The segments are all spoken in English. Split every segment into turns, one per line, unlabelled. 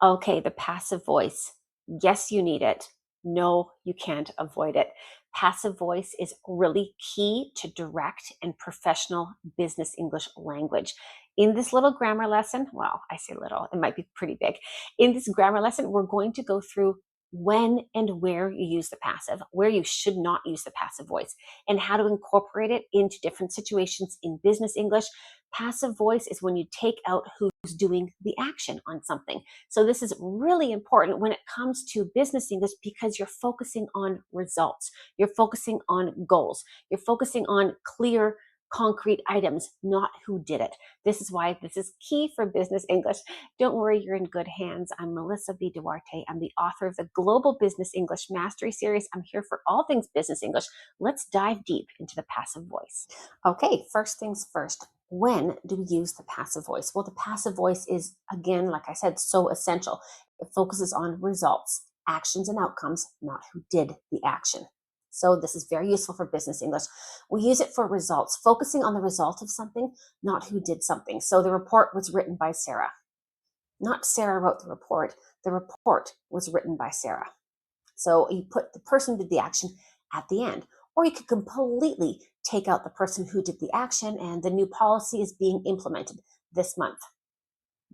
Okay, the passive voice. Yes, you need it. No, you can't avoid it. Passive voice is really key to direct and professional business English language. In this little grammar lesson, well, I say little, it might be pretty big. In this grammar lesson, we're going to go through when and where you use the passive, where you should not use the passive voice, and how to incorporate it into different situations in business English. Passive voice is when you take out who's doing the action on something. So this is really important when it comes to business English because you're focusing on results. You're focusing on goals. You're focusing on clear, concrete items, not who did it. This is why this is key for business English. Don't worry, you're in good hands. I'm Melissa B. Duarte. I'm the author of the Global Business English Mastery Series. I'm here for all things business English. Let's dive deep into the passive voice. Okay, first things first. When do we use the passive voice? Well, the passive voice is, again, like I said, so essential. It focuses on results, actions, and outcomes, not who did the action. So this is very useful for business English. We use it for results, focusing on the result of something, not who did something. So the report was written by Sarah. Not Sarah wrote the report was written by Sarah. So you put the person who did the action at the end. Or you could completely take out the person who did the action and the new policy is being implemented this month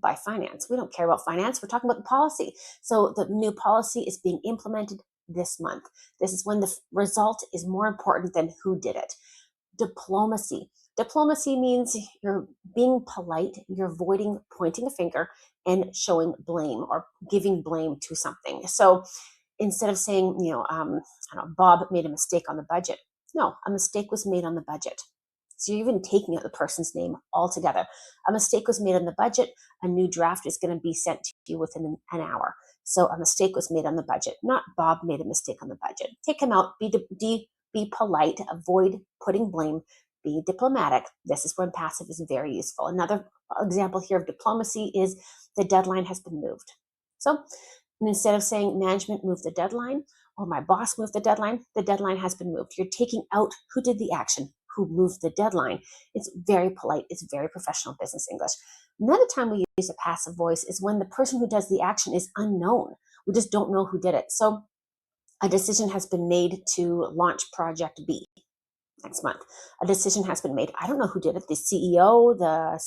by finance. We don't care about finance. We're talking about the policy. So the new policy is being implemented this month. This is when the result is more important than who did it. Diplomacy. Diplomacy means you're being polite, you're avoiding pointing a finger and showing blame or giving blame to something. So instead of saying, Bob made a mistake on the budget. No, a mistake was made on the budget. So you're even taking out the person's name altogether. A mistake was made on the budget. A new draft is going to be sent to you within an hour. So a mistake was made on the budget, not Bob made a mistake on the budget. Take him out, be polite, avoid putting blame, be diplomatic. This is when passive is very useful. Another example here of diplomacy is the deadline has been moved. So instead of saying management moved the deadline or my boss moved the deadline has been moved. You're taking out who did the action, who moved the deadline. It's very polite. It's very professional business English. Another time we use a passive voice is when the person who does the action is unknown. We just don't know who did it. So a decision has been made to launch project B next month. A decision has been made. I don't know who did it. The CEO, the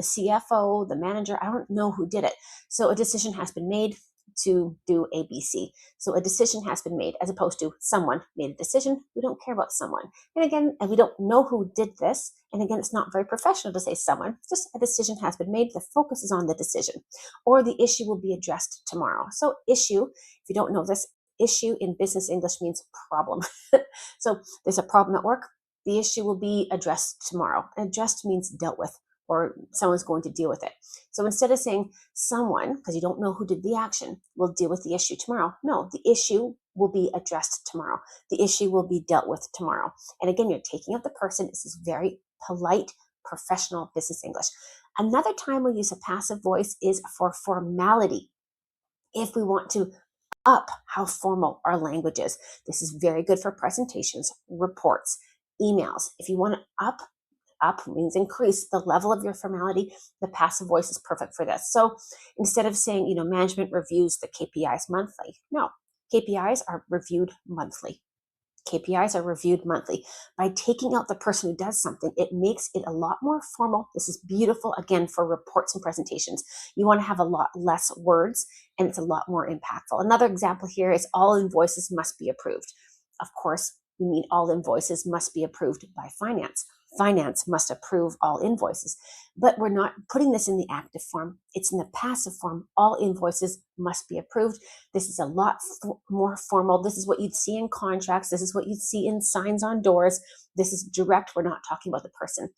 CFO, the manager. I don't know who did it. So a decision has been made to do ABC. So a decision has been made as opposed to someone made a decision. We don't care about someone. And again, and we don't know who did this. And again, it's not very professional to say someone. Just a decision has been made. The focus is on the decision. Or the issue will be addressed tomorrow. So issue, if you don't know this, issue in business English means problem. So there's a problem at work. The issue will be addressed tomorrow. Addressed means dealt with, or someone's going to deal with it. So instead of saying someone, because you don't know who did the action, will deal with the issue tomorrow. No, the issue will be addressed tomorrow. The issue will be dealt with tomorrow. And again, you're taking out the person. This is very polite, professional business English. Another time we use a passive voice is for formality. If we want to up how formal our language is. This is very good for presentations, reports, emails. If you want to up means increase the level of your formality, the passive voice is perfect for this. So instead of saying, management reviews the KPIs monthly, no, KPIs are reviewed monthly. KPIs are reviewed monthly. By taking out the person who does something, it makes it a lot more formal. This is beautiful, again, for reports and presentations. You want to have a lot less words, and it's a lot more impactful. Another example here is all invoices must be approved. Of course, we mean all invoices must be approved by finance. Finance must approve all invoices, but we're not putting this in the active form. It's in the passive form. All invoices must be approved. This is a lot more formal. This is what you'd see in contracts. This is what you'd see in signs on doors. This is direct. We're not talking about the person.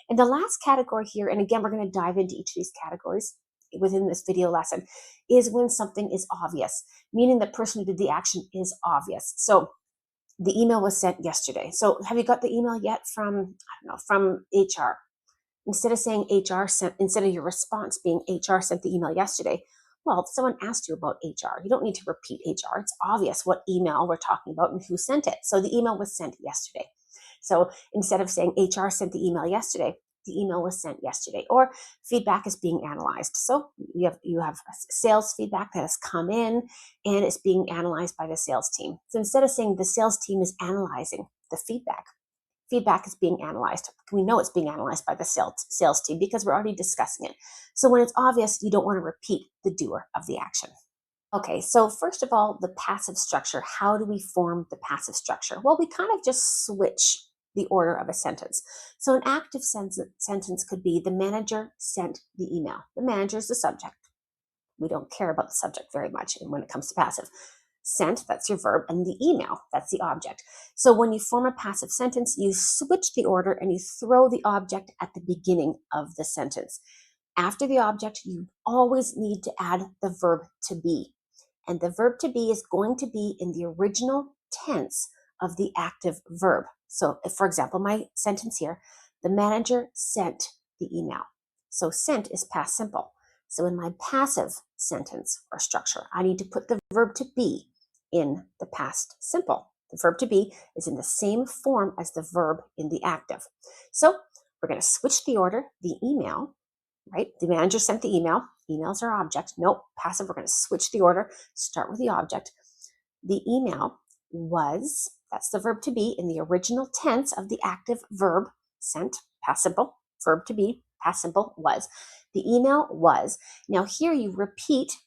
And the last category here, and again, we're going to dive into each of these categories within this video lesson, is when something is obvious, meaning the person who did the action is obvious. So the email was sent yesterday. So have you got the email yet from HR? Instead of saying HR sent, instead of your response being HR sent the email yesterday, well, someone asked you about HR. You don't need to repeat HR. It's obvious what email we're talking about and who sent it. So the email was sent yesterday. So instead of saying HR sent the email yesterday, the email was sent yesterday, or feedback is being analyzed. So you have sales feedback that has come in and it's being analyzed by the sales team. So instead of saying the sales team is analyzing the feedback, feedback is being analyzed. We know it's being analyzed by the sales team because we're already discussing it. So when it's obvious, you don't want to repeat the doer of the action. Okay, so first of all, the passive structure. How do we form the passive structure? Well, we kind of just switch the order of a sentence. So an active sentence could be the manager sent the email. The manager is the subject. We don't care about the subject very much when it comes to passive. Sent, that's your verb, and the email, that's the object. So when you form a passive sentence, you switch the order and you throw the object at the beginning of the sentence. After the object, you always need to add the verb to be. And the verb to be is going to be in the original tense of the active verb. So if, for example, my sentence here, the manager sent the email. So sent is past simple. So in my passive sentence or structure, I need to put the verb to be in the past simple. The verb to be is in the same form as the verb in the active. So we're going to switch the order. The email, right? The manager sent the email. Emails are object. Nope, passive. We're going to switch the order. Start with the object. The email was, that's the verb to be in the original tense of the active verb sent, past simple, verb to be, past simple was. The email was. Now here you repeat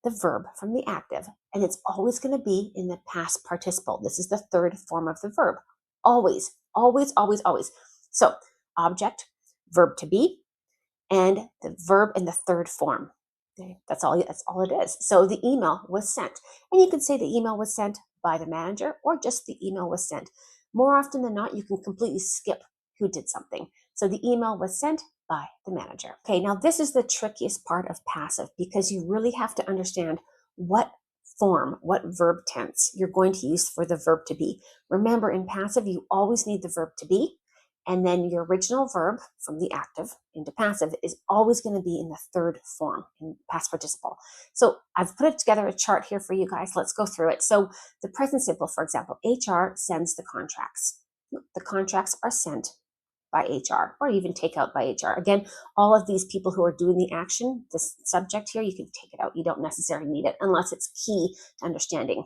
the verb from the active, and it's always going to be in the past participle. This is the third form of the verb. Always, always, always, always. So object, verb to be, and the verb in the third form. Okay, that's all it is. So the email was sent. And you can say the email was sent by the manager or just the email was sent. More often than not, you can completely skip who did something. So the email was sent by the manager. Okay, now this is the trickiest part of passive because you really have to understand what form, what verb tense you're going to use for the verb to be. Remember, in passive, you always need the verb to be. And then your original verb from the active into passive is always going to be in the third form, in past participle. So I've put together a chart here for you guys. Let's go through it. So the present simple, for example, HR sends the contracts. The contracts are sent by HR or even take out by HR. Again, all of these people who are doing the action, this subject here, you can take it out. You don't necessarily need it unless it's key to understanding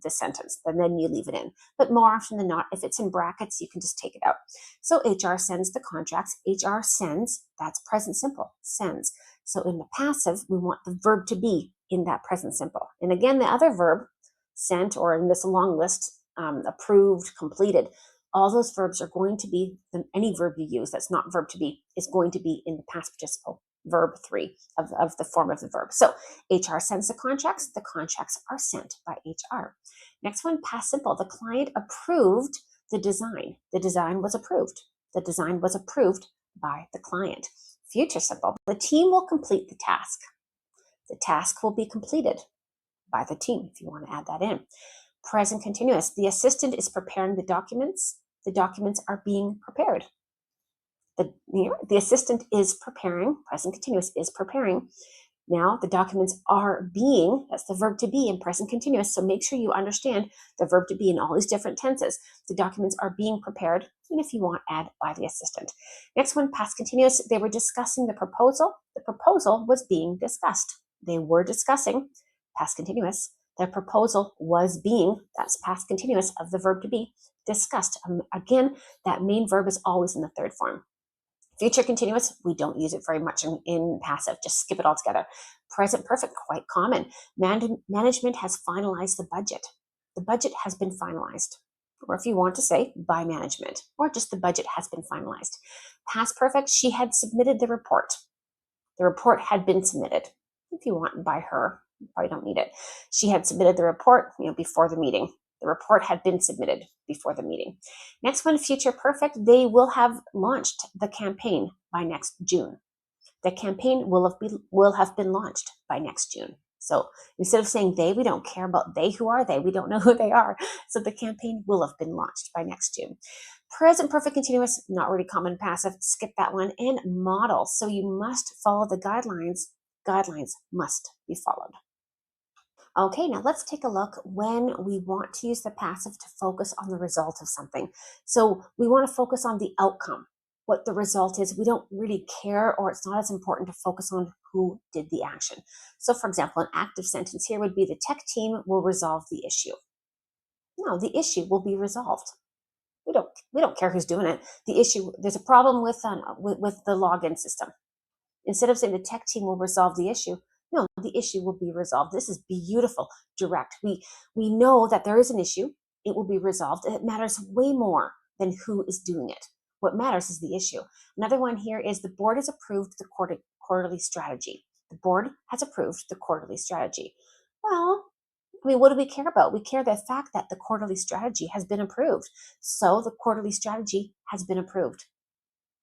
the sentence, and then you leave it in. But more often than not, if it's in brackets, you can just take it out. So HR sends the contracts. HR sends, that's present simple, sends. So in the passive, we want the verb to be in that present simple. And again, the other verb, sent, or in this long list, approved, completed, all those verbs are going to be, any verb you use that's not verb to be is going to be in the past participle, verb 3 of the form of the verb. So HR sends the contracts are sent by HR. Next one, past simple. The client approved the design. The design was approved. The design was approved by the client. Future simple. The team will complete the task. The task will be completed by the team, if you want to add that in. Present continuous. The assistant is preparing the documents. The documents are being prepared. The assistant is preparing, present continuous is preparing. Now the documents are being, that's the verb to be in present continuous. So make sure you understand the verb to be in all these different tenses. The documents are being prepared, and if you want, add by the assistant. Next one, past continuous. They were discussing the proposal. The proposal was being discussed. They were discussing, past continuous. The proposal was being, that's past continuous of the verb to be, discussed. Again, that main verb is always in the third form. Future continuous, we don't use it very much in passive. Just skip it altogether. Present perfect, quite common. Management has finalized the budget. The budget has been finalized. Or if you want to say, by management. Or just the budget has been finalized. Past perfect, she had submitted the report. The report had been submitted. If you want, by her. You probably don't need it. She had submitted the report before the meeting. The report had been submitted before the meeting. Next one, future perfect. They will have launched the campaign by next June. The campaign will have been launched by next June. So instead of saying they, we don't care about they. Who are they? We don't know who they are. So the campaign will have been launched by next June. Present perfect continuous, not really common passive. Skip that one. And model. So you must follow the guidelines. Guidelines must be followed. Okay, now let's take a look when we want to use the passive to focus on the result of something. So we want to focus on the outcome. what the result is, we don't really care, or it's not as important to focus on who did the action. So for example, an active sentence here would be the tech team will resolve the issue. No, the issue will be resolved. We don't care who's doing it. The issue, there's a problem with the login system. Instead of saying the tech team will resolve the issue, no, the issue will be resolved. This is beautiful, direct. We know that there is an issue. It will be resolved. It matters way more than who is doing it. What matters is the issue. Another one here is the board has approved the quarterly strategy. The board has approved the quarterly strategy. Well, I mean, what do we care about? We care the fact that the quarterly strategy has been approved. So the quarterly strategy has been approved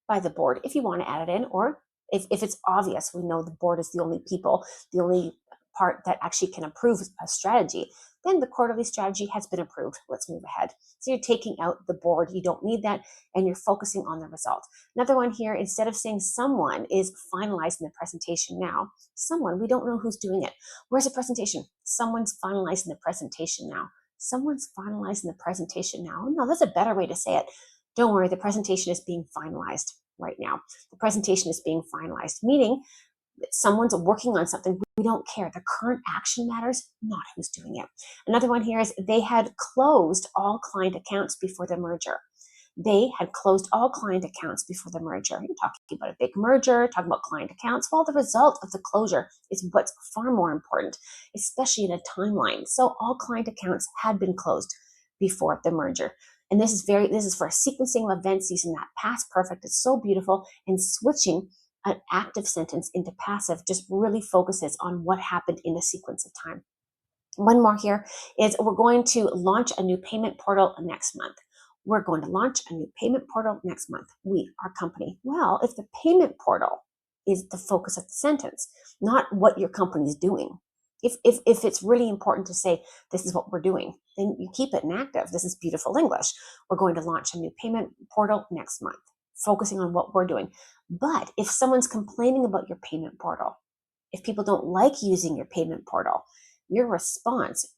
by the board, if you want to add it in, or if it's obvious, we know the board is the only part that actually can approve a strategy, then the quarterly strategy has been approved. Let's move ahead. So you're taking out the board. You don't need that, and you're focusing on the result. Another one here, instead of saying someone is finalizing the presentation now, someone, we don't know who's doing it. Where's the presentation? Someone's finalizing the presentation now. Someone's finalizing the presentation now. No, that's a better way to say it. Don't worry, the presentation is being finalized right now. The presentation is being finalized, meaning that someone's working on something. We don't care. The current action matters, not who's doing it. Another one here is they had closed all client accounts before the merger. They had closed all client accounts before the merger. You're talking about a big merger, talking about client accounts. Well, the result of the closure is what's far more important, especially in a timeline. So all client accounts had been closed before the merger. And this is for sequencing of events using that past perfect. It's so beautiful. And switching an active sentence into passive just really focuses on what happened in a sequence of time. One more here is we're going to launch a new payment portal next month. We're going to launch a new payment portal next month. We, our company. Well, if the payment portal is the focus of the sentence, not what your company is doing. If it's really important to say, this is what we're doing, then you keep it inactive. This is beautiful English. We're going to launch a new payment portal next month, focusing on what we're doing. But if someone's complaining about your payment portal, if people don't like using your payment portal, your response,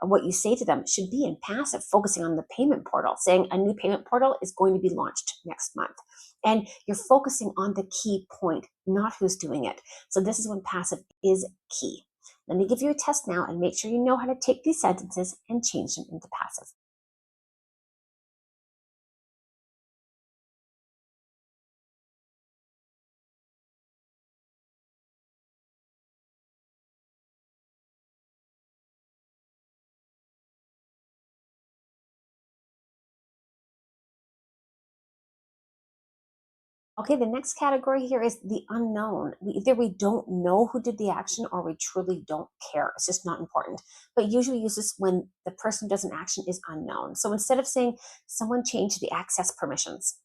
what you say to them should be in passive, focusing on the payment portal, saying a new payment portal is going to be launched next month. And you're focusing on the key point, not who's doing it. So this is when passive is key. Let me give you a test now and make sure you know how to take these sentences and change them into passive. Okay, the next category here is the unknown. Either we don't know who did the action or we truly don't care. It's just not important. But usually use this when the person who does an action is unknown. So instead of saying someone changed the access permissions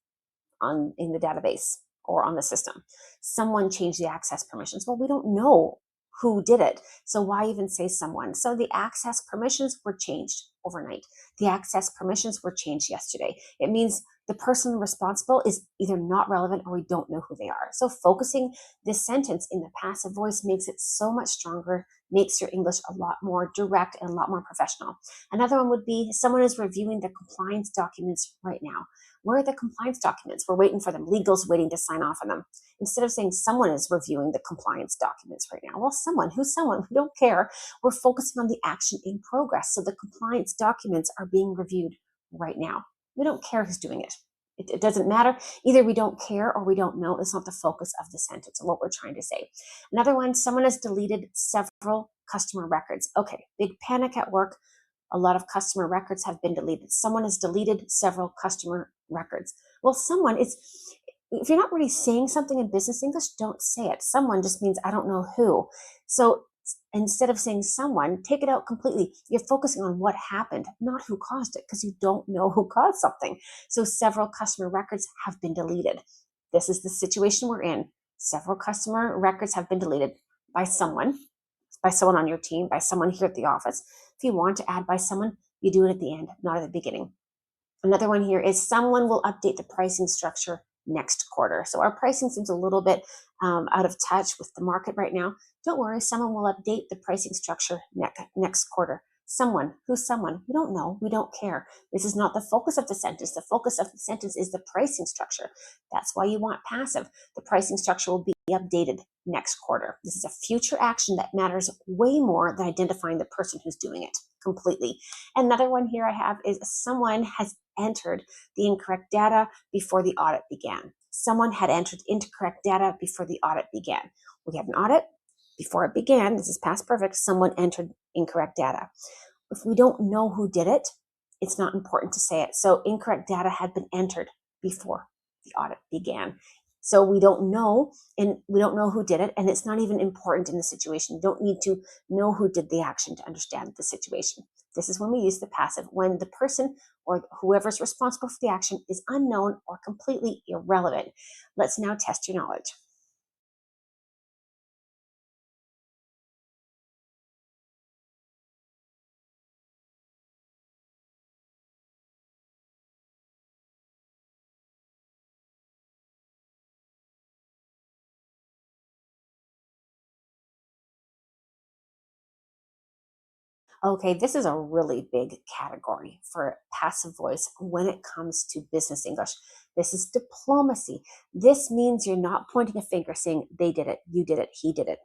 in the database or on the system, someone changed the access permissions. Well, we don't know who did it. So why even say someone? So the access permissions were changed overnight. The access permissions were changed yesterday. It means the person responsible is either not relevant or we don't know who they are. So focusing this sentence in the passive voice makes it so much stronger, makes your English a lot more direct and a lot more professional. Another one would be someone is reviewing the compliance documents right now. Where are the compliance documents? We're waiting for them. Legal's waiting to sign off on them. Instead of saying someone is reviewing the compliance documents right now. Well, someone, who's someone? We don't care. We're focusing on the action in progress. So the compliance documents are being reviewed right now. We don't care who's doing it. It doesn't matter. Either we don't care or we don't know. It's not the focus of the sentence or what we're trying to say. Another one, someone has deleted several customer records. Okay, big panic at work. A lot of customer records have been deleted. Someone has deleted several customer records. Well, someone is, if you're not really saying something in business English, don't say it. Someone just means I don't know who. So instead of saying someone, take it out completely. You're focusing on what happened, not who caused it, because you don't know who caused something. So several customer records have been deleted. This is the situation we're in. Several customer records have been deleted by someone on your team, by someone here at the office. If you want to add by someone, you do it at the end, not at the beginning. Another one here is someone will update the pricing structure next quarter. So our pricing seems a little bit out of touch with the market right now. Don't worry, someone will update the pricing structure next quarter. Someone. Who's someone? We don't know. We don't care. This is not the focus of the sentence. The focus of the sentence is the pricing structure. That's why you want passive. The pricing structure will be updated next quarter. This is a future action that matters way more than identifying the person who's doing it completely. Another one here I have is someone has entered the incorrect data before the audit began. Someone had entered incorrect data before the audit began. We had an audit. Before it began, this is past perfect, someone entered incorrect data. If we don't know who did it, it's not important to say it. So incorrect data had been entered before the audit began. So we don't know, and we don't know who did it, and it's not even important in the situation. You don't need to know who did the action to understand the situation. This is when we use the passive, when the person or whoever's responsible for the action is unknown or completely irrelevant. Let's now test your knowledge. Okay, this is a really big category for passive voice when it comes to business English. This is diplomacy. This means you're not pointing a finger saying they did it, you did it, he did it,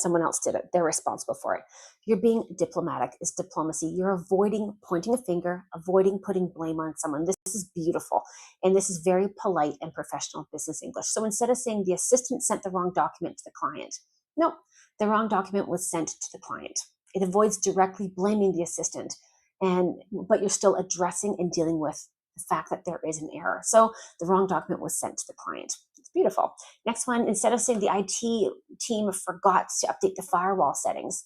someone else did it, they're responsible for it. You're being diplomatic. Is diplomacy. You're avoiding pointing a finger, avoiding putting blame on someone. This is beautiful, and this is very polite and professional business English. So instead of saying the assistant sent the wrong document to the client, no, the wrong document was sent to the client. It avoids directly blaming the assistant, but you're still addressing and dealing with the fact that there is an error. So the wrong document was sent to the client. It's beautiful. Next one, instead of saying the IT team forgot to update the firewall settings,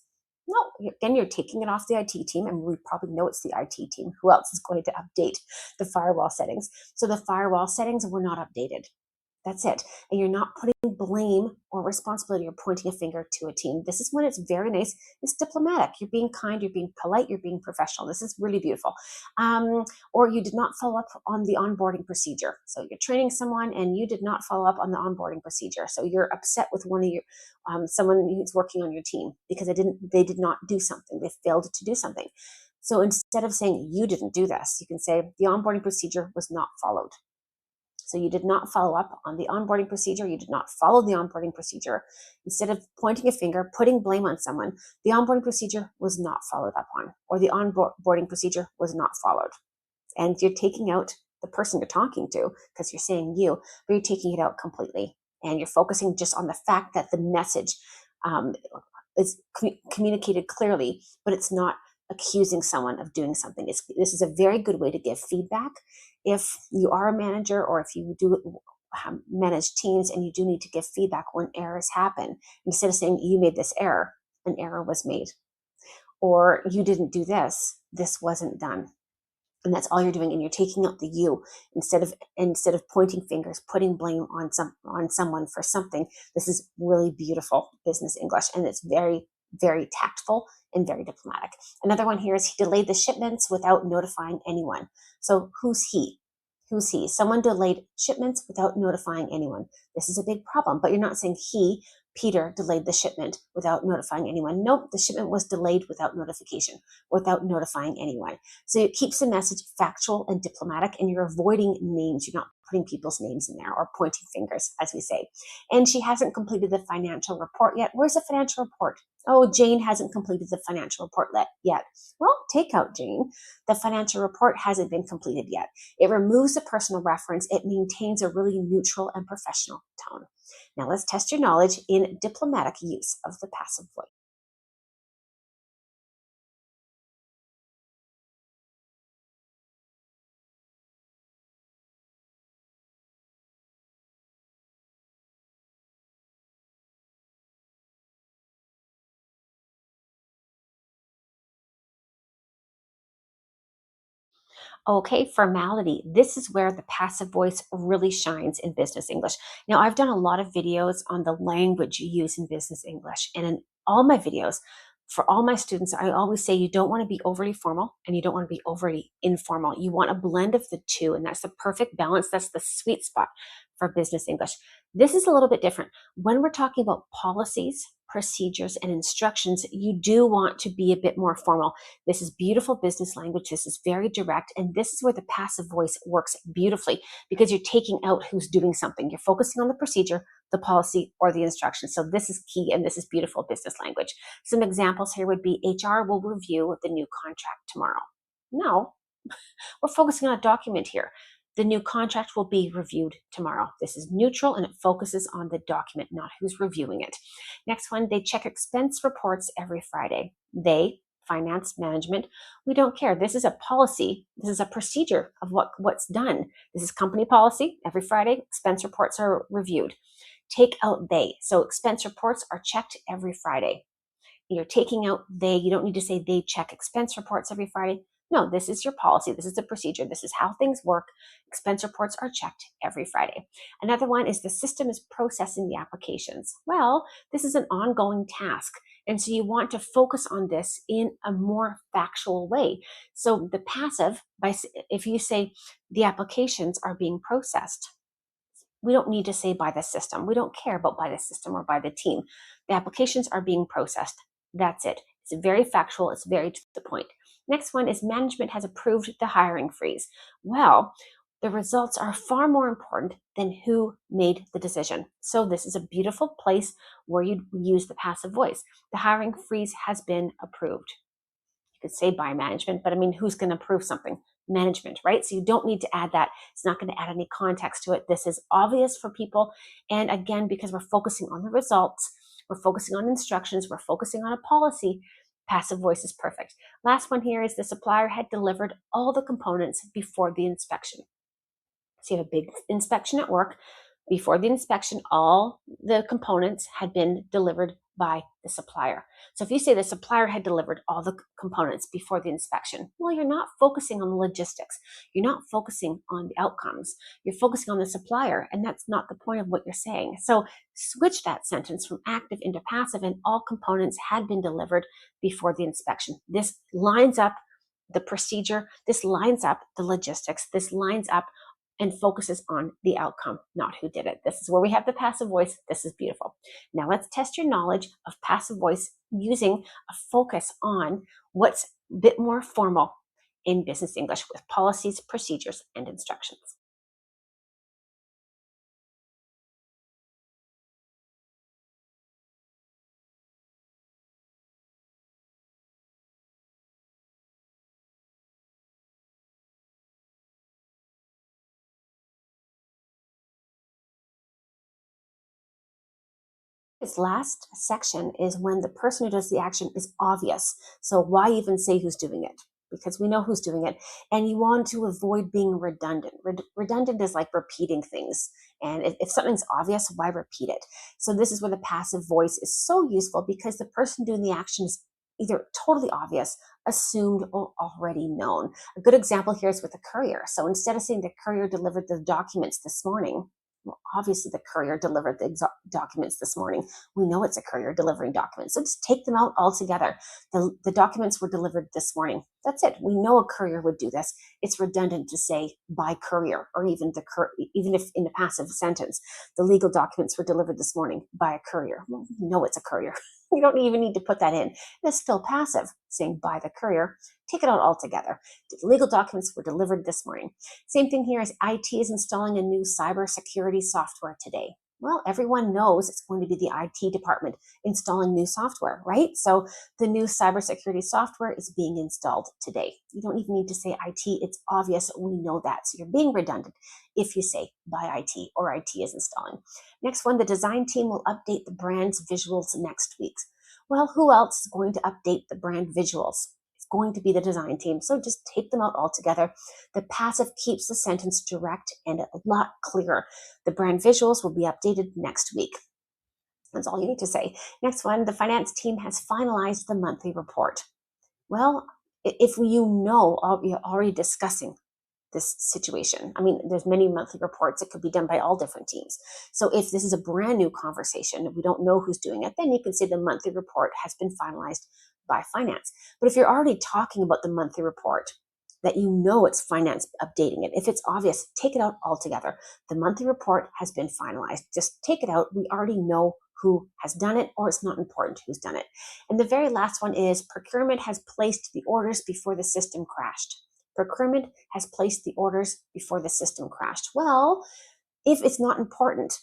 no, again, you're taking it off the IT team, and we probably know it's the IT team. Who else is going to update the firewall settings? So the firewall settings were not updated. That's it. And you're not putting blame or responsibility or pointing a finger to a team. This is when it's very nice. It's diplomatic. You're being kind, you're being polite, you're being professional. This is really beautiful. Or you did not follow up on the onboarding procedure. So you're training someone and you did not follow up on the onboarding procedure. So you're upset with one of your someone who's working on your team because they did not do something. They failed to do something. So instead of saying you didn't do this, you can say the onboarding procedure was not followed. So you did not follow up on the onboarding procedure. You did not follow the onboarding procedure. Instead of pointing a finger, putting blame on someone, the onboarding procedure was not followed up on, or the onboarding procedure was not followed. And you're taking out the person you're talking to because you're saying you, but you're taking it out completely. And you're focusing just on the fact that the message is communicated clearly, but it's not accusing someone of doing something. This is a very good way to give feedback. If you are a manager or if you do manage teams and you do need to give feedback when errors happen, instead of saying you made this error, an error was made. Or you didn't do this, this wasn't done. And that's all you're doing, and you're taking out the you instead of pointing fingers, putting blame on someone for something. This is really beautiful business English, and it's very, very tactful and very diplomatic. Another one here is he delayed the shipments without notifying anyone. So who's he? Who's he? Someone delayed shipments without notifying anyone. This is a big problem, but you're not saying he, Peter, delayed the shipment without notifying anyone. Nope, the shipment was delayed without notification, without notifying anyone. So it keeps the message factual and diplomatic, and you're avoiding names. You're not putting people's names in there or pointing fingers, as we say. And she hasn't completed the financial report yet. Where's the financial report? Oh, Jane hasn't completed the financial report yet. Well, take out Jane. The financial report hasn't been completed yet. It removes the personal reference. It maintains a really neutral and professional tone. Now let's test your knowledge in diplomatic use of the passive voice. Okay, formality. This is where the passive voice really shines in business English. Now, I've done a lot of videos on the language you use in business English. And in all my videos, for all my students, I always say you don't want to be overly formal and you don't want to be overly informal. You want a blend of the two, and that's the perfect balance. That's the sweet spot for business English. This is a little bit different. When we're talking about policies, procedures, and instructions, you do want to be a bit more formal. This is beautiful business language. This is very direct. And this is where the passive voice works beautifully because you're taking out who's doing something. You're focusing on the procedure, the policy, or the instruction. So this is key, and this is beautiful business language. Some examples here would be HR will review the new contract tomorrow. No, we're focusing on a document here. The new contract will be reviewed tomorrow. This is neutral and it focuses on the document, not who's reviewing it. Next one, they check expense reports every Friday. They, finance management, we don't care. This is a policy. This is a procedure of what's done. This is company policy. Every Friday, expense reports are reviewed. Take out they. So expense reports are checked every Friday. You're taking out they. You don't need to say they check expense reports every Friday. No, this is your policy. This is the procedure. This is how things work. Expense reports are checked every Friday. Another one is the system is processing the applications. Well, this is an ongoing task. And so you want to focus on this in a more factual way. So the passive, if you say the applications are being processed, we don't need to say by the system. We don't care about by the system or by the team. The applications are being processed. That's it. It's very factual. It's very to the point. Next one is management has approved the hiring freeze. Well, the results are far more important than who made the decision. So this is a beautiful place where you use the passive voice. The hiring freeze has been approved. You could say by management, but I mean, who's going to approve something? Management, right? So you don't need to add that. It's not going to add any context to it. This is obvious for people. And again, because we're focusing on the results, we're focusing on instructions, we're focusing on a policy, passive voice is perfect. Last one here is the supplier had delivered all the components before the inspection. So you have a big inspection at work. Before the inspection, all the components had been delivered by the supplier. So if you say the supplier had delivered all the components before the inspection, well, you're not focusing on the logistics. You're not focusing on the outcomes. You're focusing on the supplier, and that's not the point of what you're saying. So switch that sentence from active into passive, and all components had been delivered before the inspection. This lines up the procedure. This lines up the logistics. This lines up and focuses on the outcome, not who did it. This is where we have the passive voice. This is beautiful. Now let's test your knowledge of passive voice using a focus on what's a bit more formal in business English with policies, procedures, and instructions. This last section is when the person who does the action is obvious. So why even say who's doing it? Because we know who's doing it. And you want to avoid being redundant. Redundant is like repeating things. And if something's obvious, why repeat it? So this is where the passive voice is so useful because the person doing the action is either totally obvious, assumed, or already known. A good example here is with the courier. So instead of saying the courier delivered the documents this morning, well, obviously the courier delivered the documents this morning. We know it's a courier delivering documents. So just take them out altogether. The documents were delivered this morning. That's it. We know a courier would do this. It's redundant to say by courier, or even if in the passive sentence, the legal documents were delivered this morning by a courier. Well, we know it's a courier. We don't even need to put that in. It's still passive, saying by the courier. Take it out altogether. The legal documents were delivered this morning. Same thing here is IT is installing a new cybersecurity software today. Well, everyone knows it's going to be the IT department installing new software, right? So the new cybersecurity software is being installed today. You don't even need to say IT. It's obvious. We know that. So you're being redundant if you say by IT or IT is installing. Next one, the design team will update the brand's visuals next week. Well, who else is going to update the brand visuals? It's going to be the design team. So just take them out altogether. The passive keeps the sentence direct and a lot clearer. The brand visuals will be updated next week. That's all you need to say. Next one, the finance team has finalized the monthly report. Well, if you know, you're already discussing this situation. I mean, there's many monthly reports. It could be done by all different teams. So if this is a brand new conversation, we don't know who's doing it, then you can say the monthly report has been finalized by finance. But if you're already talking about the monthly report, that you know it's finance updating it. If it's obvious, take it out altogether. The monthly report has been finalized. Just take it out. We already know who has done it, or it's not important who's done it. And the very last one is procurement has placed the orders before the system crashed. Procurement has placed the orders before the system crashed. Well, if it's not important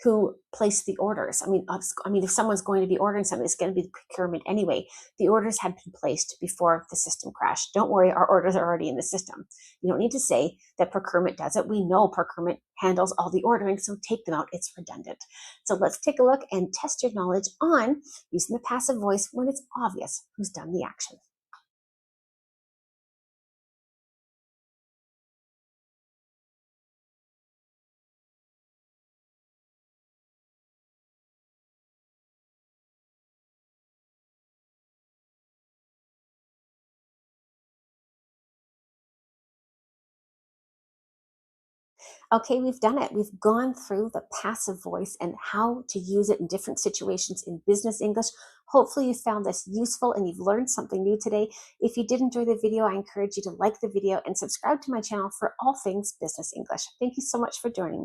who placed the orders, if someone's going to be ordering something, it's going to be procurement anyway. The orders had been placed before the system crashed. Don't worry, our orders are already in the system. You don't need to say that procurement does it. We know procurement handles all the ordering, so take them out. It's redundant. So let's take a look and test your knowledge on using the passive voice when it's obvious who's done the action. Okay, we've done it. We've gone through the passive voice and how to use it in different situations in business English. Hopefully you found this useful and you've learned something new today. If you did enjoy the video, I encourage you to like the video and subscribe to my channel for all things business English. Thank you so much for joining me.